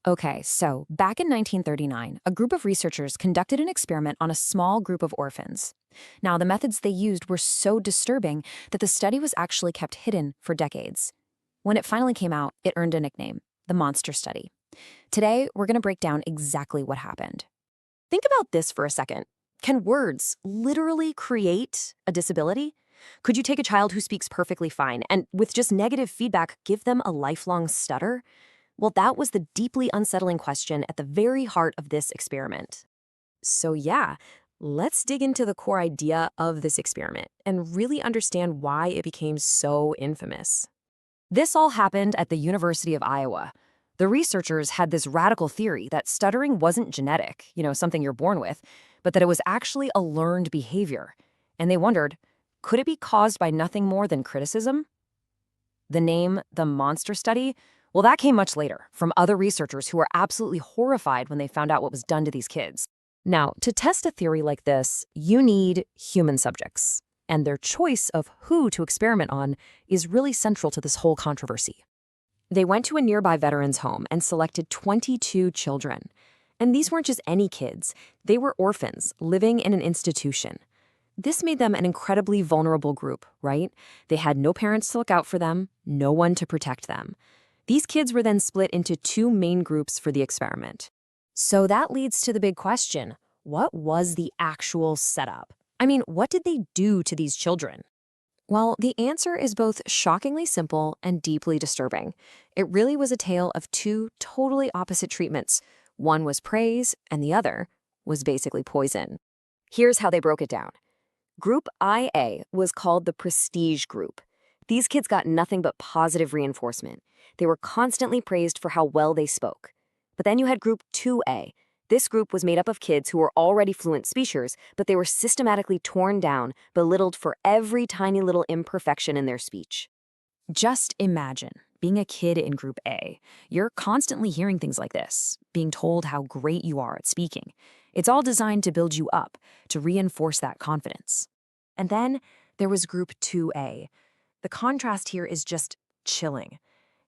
Okay, so back in 1939, a group of researchers conducted an experiment on a small group of orphans. Now, the methods they used were so disturbing that the study was actually kept hidden for decades. When it finally came out, it earned a nickname, the Monster Study. Today, we're going to break down exactly what happened. Think about this for a second. Can words literally create a disability? Could you take a child who speaks perfectly fine and, with just negative feedback, give them a lifelong stutter? Well, that was the deeply unsettling question at the very heart of this experiment. So, yeah, let's dig into the core idea of this experiment and really understand why it became so infamous. This all happened at the University of Iowa. The researchers had this radical theory that stuttering wasn't genetic, something you're born with, but that it was actually a learned behavior. And they wondered, could it be caused by nothing more than criticism? The name, the Monster Study, well, that came much later from other researchers who were absolutely horrified when they found out what was done to these kids. Now, to test a theory like this, you need human subjects, and their choice of who to experiment on is really central to this whole controversy. They went to a nearby veterans' home and selected 22 children. And these weren't just any kids. They were orphans living in an institution. This made them an incredibly vulnerable group, right? They had no parents to look out for them, no one to protect them. These kids were then split into two main groups for the experiment. So that leads to the big question. What was the actual setup? I mean, what did they do to these children? Well, the answer is both shockingly simple and deeply disturbing. It really was a tale of two totally opposite treatments. One was praise, and the other was basically poison. Here's how they broke it down. Group IA was called the prestige group. These kids got nothing but positive reinforcement. They were constantly praised for how well they spoke. But then you had Group 2A. This group was made up of kids who were already fluent speakers, but they were systematically torn down, belittled for every tiny little imperfection in their speech. Just imagine being a kid in Group A. You're constantly hearing things like this, being told how great you are at speaking. It's all designed to build you up, to reinforce that confidence. And then there was Group 2A. The contrast here is just chilling.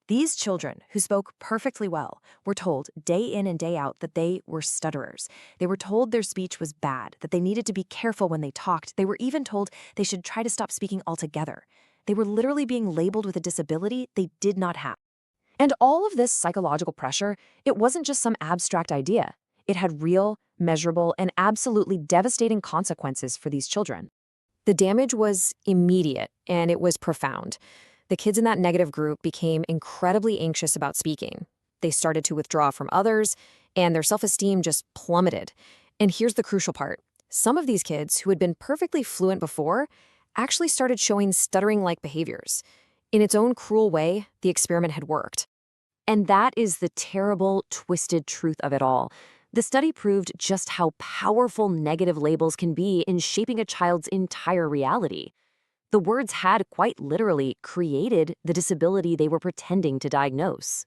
These children, who spoke perfectly well, were told day in and day out that they were stutterers. They were told their speech was bad, that they needed to be careful when they talked. They were even told they should try to stop speaking altogether. They were literally being labeled with a disability they did not have. And all of this psychological pressure, it wasn't just some abstract idea. It had real, measurable, and absolutely devastating consequences for these children. The damage was immediate, and it was profound. The kids in that negative group became incredibly anxious about speaking. They started to withdraw from others, and their self-esteem just plummeted. And here's the crucial part. Some of these kids, who had been perfectly fluent before, actually started showing stuttering-like behaviors. In its own cruel way, the experiment had worked. And that is the terrible, twisted truth of it all. The study proved just how powerful negative labels can be in shaping a child's entire reality. The words had quite literally created the disability they were pretending to diagnose.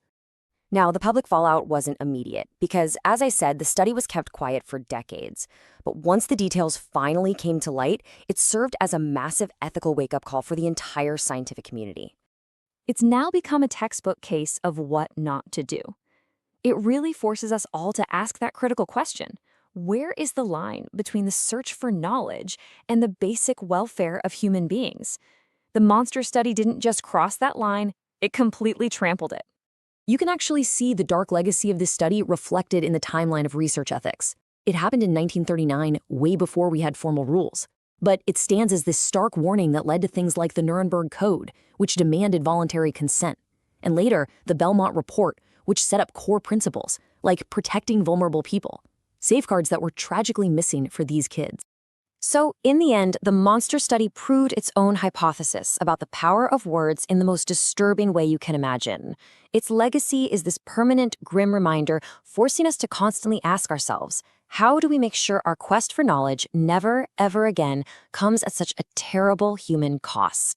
Now, the public fallout wasn't immediate because, as I said, the study was kept quiet for decades. But once the details finally came to light, it served as a massive ethical wake-up call for the entire scientific community. It's now become a textbook case of what not to do. It really forces us all to ask that critical question. Where is the line between the search for knowledge and the basic welfare of human beings? The Monster Study didn't just cross that line, it completely trampled it. You can actually see the dark legacy of this study reflected in the timeline of research ethics. It happened in 1939, way before we had formal rules. But it stands as this stark warning that led to things like the Nuremberg Code, which demanded voluntary consent, and later, the Belmont Report, which set up core principles, like protecting vulnerable people. Safeguards that were tragically missing for these kids. So, in the end, the Monster Study proved its own hypothesis about the power of words in the most disturbing way you can imagine. Its legacy is this permanent, grim reminder forcing us to constantly ask ourselves, how do we make sure our quest for knowledge never, ever again comes at such a terrible human cost?